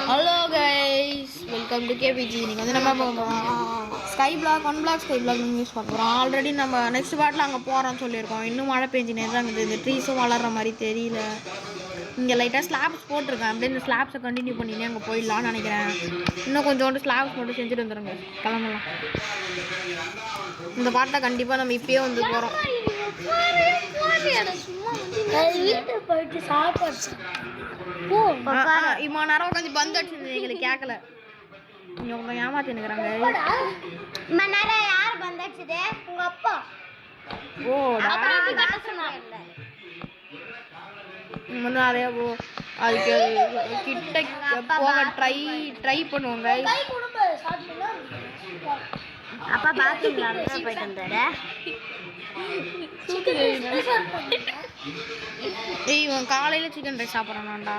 Hello guys, welcome to KBG. நீங்கள் வந்து நம்ம sky block 1 block sky block use பண்ணுறோம். ஆல்ரெடி நம்ம நெக்ஸ்ட் பாட்டில் அங்கே போகிறோம்னு சொல்லியிருக்கோம். இன்னும் மழை பெஞ்சினே தான் இருக்குது. இந்த ட்ரீஸும் வளர்கிற மாதிரி தெரியல. இங்கே லைட்டாக ஸ்லாப்ஸ் போட்டிருக்கேன். அப்படியே இந்த ஸ்லாப்ஸை கண்டினியூ பண்ணினே அங்கே போயிடலான்னு நினைக்கிறேன். இன்னும் கொஞ்சோண்டு ஸ்லாப்ஸ் மட்டும் செஞ்சுட்டு வந்துடுங்க, கிளம்பலாம். இந்த பாட்டை கண்டிப்பாக நம்ம இப்பயே வந்து போகிறோம். வீட்டுக்கு போயிட்டு சாப்பாடு இம்மா நேரம் உட்காந்து பந்து அடிச்சு எங்களுக்கு கேட்கல. இவங்க ஏமாத்தி நிற்கிறாங்க. யார் பந்து அடிச்சது? உங்க அப்பா. ஓ வந்து அதே அதுக்கு கிட்ட போக ட்ரை பண்ணுவாங்க. அப்பா பாத்தீங்களா? போயிட்டு வந்தாரு. இவன் காலையில சிக்கன் ரைஸ் சாப்பிட்றானாண்டா.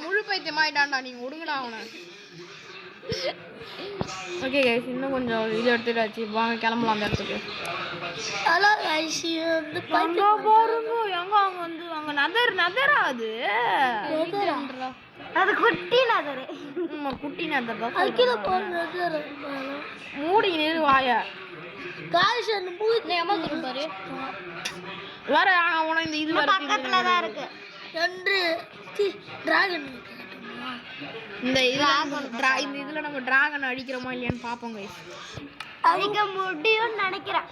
முழு பைத்தியம் ஆயிட்டான்டா. நீங்க விடுங்கடா அவனை. ஓகே கைஸ், இன்னும் கொஞ்சம் இது எடுத்துட்டாச்சு. வாங்க கிளம்பலாம் அந்த இடத்துக்கு. பாருங்க எங்க அவங்க வந்து அங்க நதரா அது குட்டி நதரு. குட்டி நதர் தான். மூடி நிறு வாய. வர அவன இந்த இது பக்கத்துல தான் இருக்கு. இந்த இதுல நம்ம டிராகன் அடிக்கிறோமா இல்லையான்னு பாப்போம் கைஸ். அடிக்க முடியும்னு நினைக்கிறேன்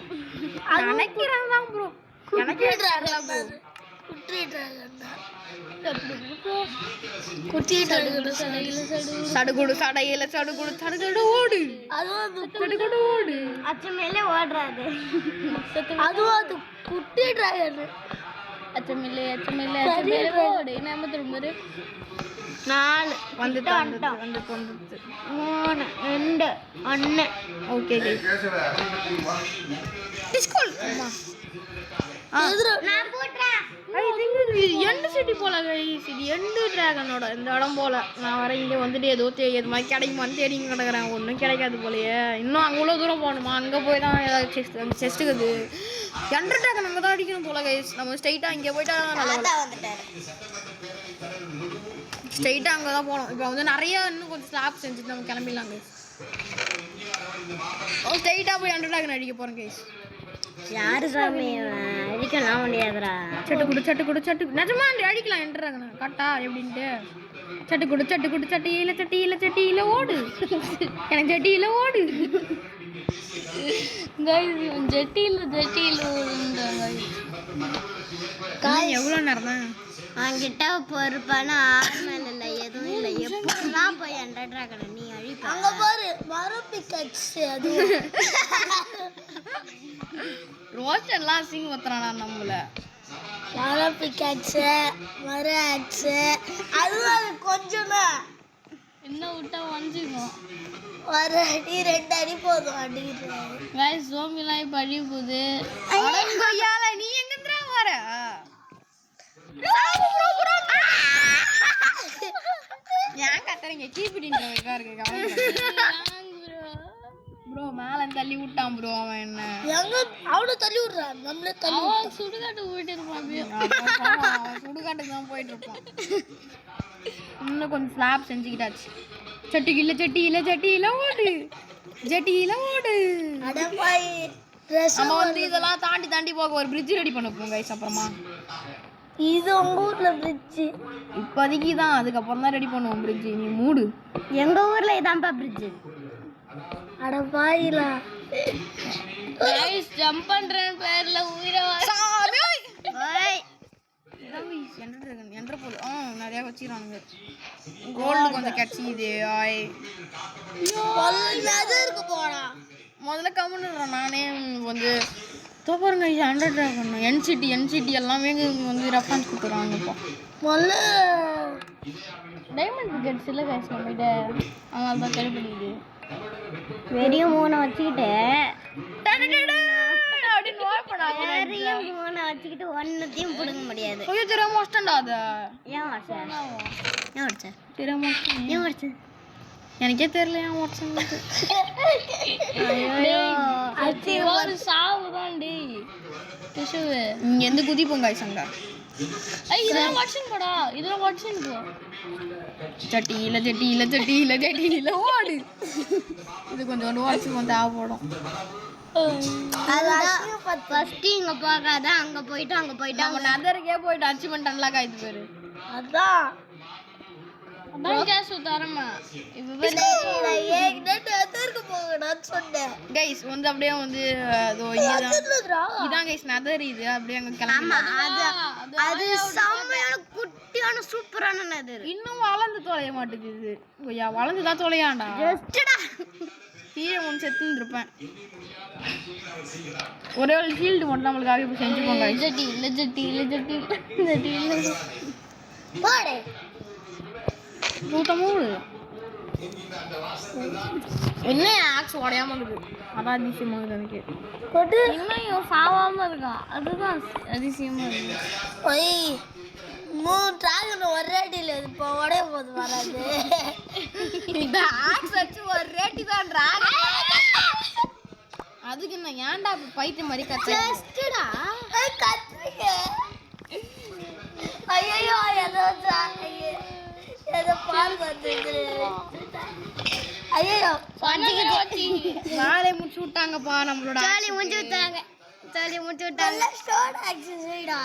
தான் ப்ரோ. எனக்கே தெரியல ப்ரோ. சடுகுடு சடையில சடுகுடு ஓடு. சடுகுடு ஓடு. அச்சு மேலே ஓடுறாது. அதுவும் அது குட்டி டிராகன். அச்சு மேலே ஓடு. நம்ம திரும்ப 4 வந்துட்டு 3 2 1. ஓகே ஸ்கூல் நான் போட்றேன். எண்டு சிட்டி போல கைஸ். இது எண்டு டிராகனோட இந்த இடம் போல. நான் வர இங்கே வந்துட்டு ஏதோ இது மாதிரி கிடைக்குமான்னு தேடிங்க கிடக்குறேன். ஒன்றும் கிடைக்காது போலையே. இன்னும் அவ்வளோ தூரம் போகணுமா? அங்கே போய் தான் ஏதாவது செஸ்ட்டுக்குது. எண்டு டிராகன் அங்கே தான் அடிக்கணும் போல கைஸ். நம்ம ஸ்ட்ரைட்டாக இங்கே போயிட்டா நல்லா ஸ்ட்ரைட்டாக அங்கே தான் போகணும். இப்போ வந்து நிறைய இன்னும் கொஞ்சம் ஸ்லாப் செஞ்சுட்டு நம்ம கிளம்பிடலாம் கைஸ். ஸ்ட்ரைட்டாக போய் எண்டு டிராகன் அடிக்க போகிறேன் கைஸ். யாரு சாமி அடிக்கலாம் முடியாதுடா. சட்டு குடு நிஜமா அடிக்கலாம் என்றாங்க கட்டா எப்படின்ட்டு. சட்டியில ஓடு. எனக்கு ஜட்டியில ஓடு. ஜட்டியில எவ்வளோ நேரம் தான் அங்கிட்ட பொறுப்பான ஆர்மல் இல்லை, எதுவும் இல்லை. எப்படிலாம் போய் என்ட்ராகன நீ அழிப்ப. அங்க பாரு அது ரோஸ்ட் எல்லாம் சிங் ஊத்துறானா நம்மள. அது கொஞ்சமா இன்னும் விட்டா வஞ்சிக்கும். ஒரு அடி 2 அடி போதும் அடிக்கிறாரு. சோமிலாம் இப்ப அடி போகுது. நீ எங்க வர? ஏன் கத்துறீங்க? கீப்பிடின்னு ப்ரோ. மேல தள்ளி விட்டான் ப்ரோ. அவன் என்ன அவனை தள்ளி விடுறான். நம்மளே சுடுகாட்டுக்கு போயிட்டு இருப்பான். அவன் சுடுகாட்டுக்கு தான் போயிட்டு இருப்பான். இன்னும் கொஞ்சம் ஸ்லாப் செஞ்சுக்கிட்டாச்சு. சட்டியில ஓடு. நம்ம வந்து இதெல்லாம் தாண்டி போக ஒரு பிரிட்ஜ் ரெடி பண்ண போங்க கைஸ். அப்புறமா இது உங்க ஊர்ல பிரிட்ஜ் இப்போதைக்கு தான், அதுக்கப்புறம் தான் ரெடி பண்ணுவோம் பிரிட்ஜ். நீ மூடு. எங்க ஊர்ல இதான்ப்பா பிரிட்ஜ். அட பாயிலா கைஸ் ஜம்ப் பண்றேன் பேர்ல உயிரை சாமி. ஓய் என்ற போல நிறைய வச்சிரானுங்க. கோல்டு கொஞ்சம் கிடைச்சிது. முதல்ல கம்முன்னுறேன் நானே. வந்து பாருங்க 100 டிராகன் என்சிடி எல்லாமே வந்து ரெஃபரன்ஸ் கொடுத்துறாங்க. இப்போ முதல்ல டைமண்ட் பிகெட்ஸ் இல்லை கைஸ் நம்மகிட்ட. அதனால தான் கேள்வி பண்ணிக்குது. வெறியும் 3 வச்சுக்கிட்டு அப்படின்னு 3 வச்சுக்கிட்டு ஒன்னத்தையும் பிடுங்க முடியாது. ஐயோ தெரியாம வச்சிட்டேன்டா. அதை ஏன் வச்ச? தெரியாம எனக்கே தெரியல ஏன் வாட்ஸ்அப். ஒரு சாவு தான் டி. டிஷ்யூ இங்க இருந்து குதிப்போம் गाइस அங்க. இதெல்லாம் வாட்சிங் போடா, இதெல்லாம் வாட்சிங் போ. ஜட்டியில ஓடு. இது கொஞ்சம் வாட்சிங் தேவைப்படும். ஃபர்ஸ்ட் இங்க போகாத, அங்க போயிட்டு நம்ம நதருக்கே போயிட்டு அச்சீவ்மென்ட் அன்லாக் ஆயிடுது பாரு. அதான் கேஸ் தரமா. இப்போ நெதருக்கு போகணும்னு சொன்னேன் गाइस வந்து அப்படியே வந்து அதோ இதான் गाइस நதர் இது அப்படியே அங்க கிளம்பி. அது செம்மையான குட்டியான சூப்பரான நெதர். இன்னும் வளர்ந்து தொலைய மாட்டேங்குது. ஐயா வளர்ந்து தான் தொலையாண்டா. ஜஸ்ட்டா கீழே ஒன்று செத்துன்னு இருப்பேன். ஒரே ஒரு ஷீல்டு மட்டும் நம்மளுக்காக இப்போ செஞ்சுப்போங்க. ஜட்டி போடு 103 என்ன ஆக்ஸ் உடையாம இருக்குது. அதான் அதிசயமா இருக்குது எனக்கு. இன்னும் சாவாம இருக்கான், அதுதான் அதிசயமா இருக்கு. ஒய் 3 டிராகன் ஒரே அடியில் இப்போ உடைய போது வராது. இந்த ஆக்ஸ் வச்சு ஒரு ரேட்டி தான் டிராகன். அதுக்கு நான் ஏன்டா பைத்தியம் மாதிரி ஜஸ்ட்டா கத்துறீங்க. ஐயோ ஏதோ பால் வந்துருக்கு. ஐயோ வேலையை முடிச்சு விட்டாங்கப்பா நம்மளோட. சாலி முடிச்சு விட்டாங்க. ஸ்டோன் ஆக்சஸரிடா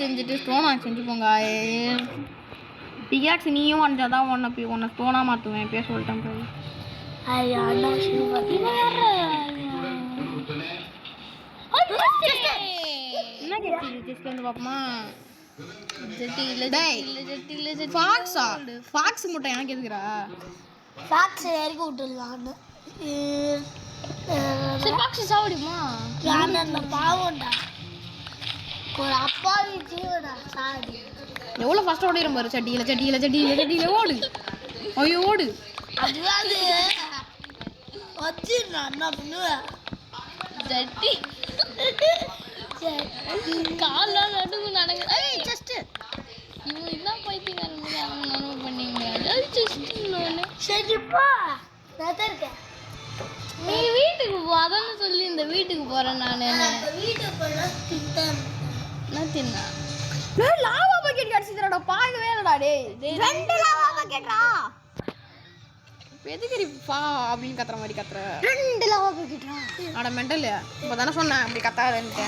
செஞ்சுட்டு ஸ்டோன் ஆக்ஸ் செஞ்சுப்போங்க. பிகாக்ஸ் நீயும் வந்தாதான் உன்னை ஸ்டோனா மாற்றுவேன். பேச சொல்லிட்டேன் போய். ஐயா அண்ணா என்ன கேட்குது ஜஸ்ட் வந்து பாப்போமா. ஃபாக்ஸ் முட்டை எனக்கு எதுக்குறா? ஃபாக்ஸ் இறக்கி விட்டுடலான்னு. ஃபாக்ஸ் சாவடிமா நான் பாவம்டா. ஒரு அப்பாவி ஜீவடா சாடி. எவ்வளோ ஃபர்ஸ்ட் ஓடிடும் பாரு. சட்டியில் ஓடு. ஐயோ ஓடு. அதுவாது வச்சு நான் என்ன பண்ணுவேன். ஜட்டி கால்லாம் நடுவு நடங்க. ஜஸ்ட் இவங்க என்ன பைத்தியக்காரங்க அவங்க நனவு பண்ணீங்க. அது ஜஸ்ட் இன்னொன்று சரிப்பா நதர்க்க. நீ வீட்டுக்கு போ, அதானே சொல்லி இந்த வீட்டுக்கு போகிறேன் நான். வீட்டுக்கு போனால் தின்னா லாவா பக்கெட் கிடச்சிதுடா. பார்க்கவே இல்லடா டேய். 2 லாவா பக்கெட்டா. எதுக்கு பா அப்படின்னு கத்துற மாதிரி கத்துற? 2 லாவா பக்கெட்டா. அட மெண்டல். இப்போ தானே சொன்னேன் அப்படி கத்தாதன்ட்டு.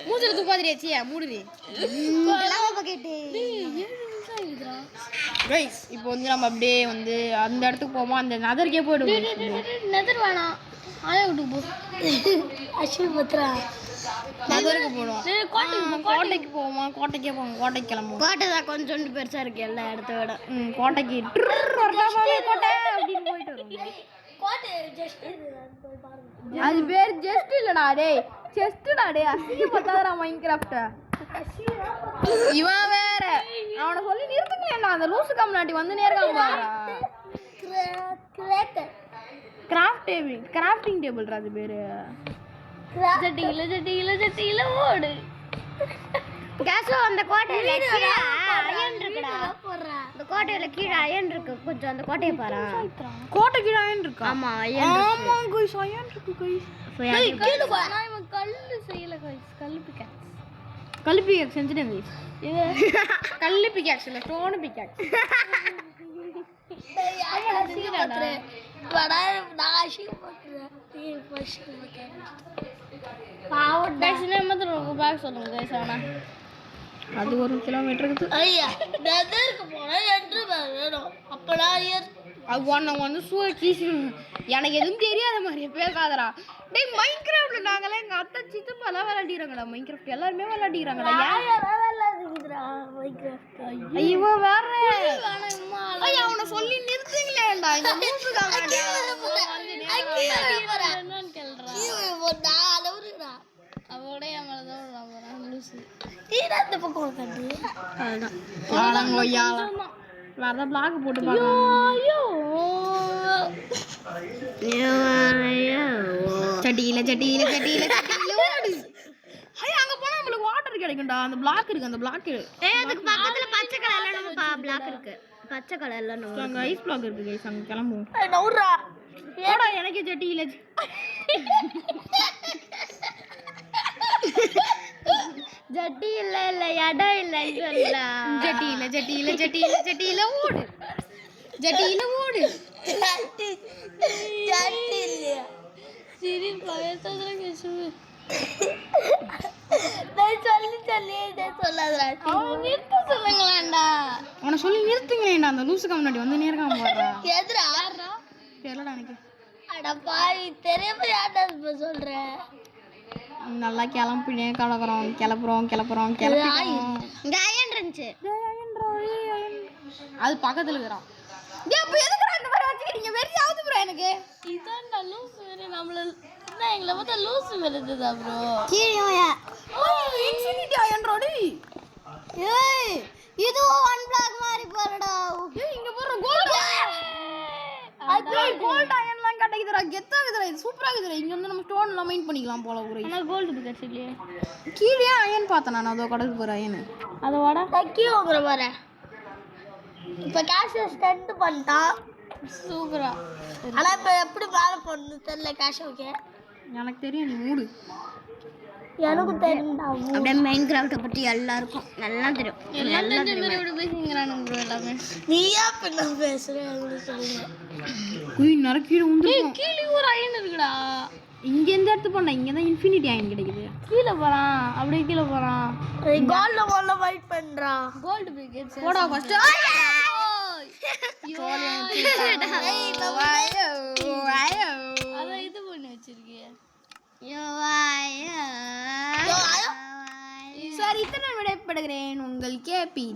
மூஞ்சில துப்பாதிரியாச்சியா மூடுடி. 2 லாவா பக்கெட்டு. 7 நிமிஷம் ஆகுதுடா. गाइस இப்போ வந்து நம்ம அப்படியே வந்து அந்த இடத்துக்கு போவோம். அந்த நதர்க்கே போய்டுவோம். நதர் வேணாம், ஆயா விட்டுக்கு போ. அஸ்வின் பத்ரா நதருக்கு போடுவோம். கோட்டைக்கு போவோமா? கோட்டைக்கே போவோம். கோட்டைக்கு கிளம்புவோம். கோட்டை தான் கொஞ்சம் பெருசா இருக்கு எல்லா இடத்த விட. கோட்டைக்கு கோட்டை அப்படின்னு போயிட்டு வருவோம். கோட்டை ஜஸ்ட் போய் பாருங்க. அது பேர் ஜஸ்ட் இல்லடா டேய், செஸ்டடா டேய். அசிங்கப்பட்டாதடா மைன்கிராஃப்ட். இவன் வேற அவனை சொல்லி நிறுத்துங்களேன்டா. அந்த லூசு கம்னாட்டி வந்து நேர்காம பாருடா. கிராஃப்டிங் டேபிள்ரா அது பேரு. ஜட்டியில ஓடு. கேசோ அந்த கோட்டையில கீழ அயன் இருக்குடா. அந்த கோட்டையில கீழ அயன் இருக்கு. கொஞ்சம் அந்த கோட்டையை பாரு. கோட்டை கீழ அயன் இருக்கா? ஆமா அயன் இருக்கு. ஆமா गाइस அயன் இருக்கு गाइस. ஏய் கீழ பா. நான் இவன் கல்லு செய்யல गाइस. கல்லு பிகாக்ஸ் செஞ்சிட்டேன் गाइस. இது கல்லு பிகாக்ஸ் இல்ல, ஸ்டோன் பிகாக்ஸ். அது 1 கிலோமீட்டர் இருக்குது. ஐயா நெதருக்கு போனா என்று வேணும். அப்படா அது ஒன்று சூழ்ச்சி. எனக்கு எதுவும் தெரியாத மாதிரி பேசாதடா டேய். மைன்கிராஃப்ட்ல நாங்களே எங்க அத்தை சித்தப்பாலாம் விளையாடிறாங்கடா. மைன்கிராஃப்ட் எல்லாருமே விளையாடிறாங்கடா. ஐயோ வேற ஐயா அவனை சொல்லி நிறுத்துங்களேன்டா. இந்த மூசுக்காக வேற பிளாக் போட்டு சட்டியில ஓடு. அங்க போனா நம்மளுக்கு வாட்டர் கிடைக்கும்டா. அந்த பிளாக் இருக்கு. அந்த பிளாக் அதுக்கு பக்கத்துல பச்சை கலர்ல நம்ம பிளாக் இருக்கு. பச்சை கலர்ல அங்க ஐஸ் பிளாக் இருக்கு गाइस. அங்க கிளம்புவோம். நவுறா போடா. எனக்கு சட்டியில இல்ல இல்ல இடம் இல்லைன்னு சொல்லலாம். ஜட்டியில ஜட்டியில ஜட்டியில ஜட்டியில ஓடு ஜட்டியில ஓடு. சரி பயத்ததுல கேசுவு சொல்லி சொல்லி சொல்லாதடா. நிறுத்த சொல்லுங்களாண்டா. உன்னை சொல்லி நிறுத்துங்களேன்டா, அந்த லூசுக்கு முன்னாடி வந்து நேர்காம போடுறா. எதுரா தெரியலடா எனக்கு. அட பாவி தெரியாம யார்டா இப்ப சொல்ற. நல்லா கிளம்பினே கிளப்புறோம் கிளப்புறோம் கிளப்புறோம் கிளப்பிட்டோம். காயன் இருந்துச்சு. அது பக்கத்துல இருக்கிறான். இப்ப எதுக்குடா இந்த மாதிரி வச்சுக்கிறீங்க? வெறியாவது ப்ரோ எனக்கு. இதான்டா லூஸ் வேற நம்மள என்ன எங்களை பார்த்தா லூஸ் வருதுதா ப்ரோ. இன்ஃபினிட்டி அயன்ரோடி. ஏய் இது ஒன் பிளாக் மாதிரி போறடா. ஏய் இங்க போற கோல்ட். அது கோல்ட் அயன்லாம் கிடைக்குதுடா. கெத்தா இருக்குடா. இது சூப்பரா இருக்குடா. இங்க வந்து நம்ம ஸ்டோன்ல மைன் பண்ணிக்கலாம் போல ஊரே. ஆனா கோல்ட் பிக்கெட்ஸ் இல்லையே. கீழே அயன் பார்த்தேன் நான். அதோ கடக்கு போற அயன். அத வாடா தக்கியோங்கற பாரு. இப்ப கேஷ் ஸ்டண்ட் பண்ணிட்டான். சூப்பரா. ஆனா இப்ப எப்படி மேல போறது தெரியல கேஷ். ஓகே எனக்கு தெரியும், நீ மூடு. எனக்கு தெரியும்டா. அப்படியே மைன்கிராஃப்ட் பத்தி எல்லாருக்கும் நல்லா தெரியும். எல்லாம் தெரிஞ்ச மாதிரி இப்படி பேசிங்கறானுங்க ப்ரோ எல்லாமே. நீயா பின்ன பேசுறேன்னு சொல்லுங்க. குயின் நர கீழ உந்துறோம். ஏய் கீழ ஒரு அயன் இருக்குடா. இங்க எந்த இடத்து போனா? இங்க தான் இன்ஃபினிட்டி அயன் கிடைக்குது. கீழ போறான். அப்படியே கீழ போறான். கோல்ட்ல கோல்ட்ல ஃபைட் பண்றான். கோல்ட் பிக்கெட்ஸ் போடா ஃபர்ஸ்ட். அதான் இது பண்ணி வச்சிருக்கியே. சரி, இத்தனை விடைபெறுகிறேன். உங்கள் கேபி.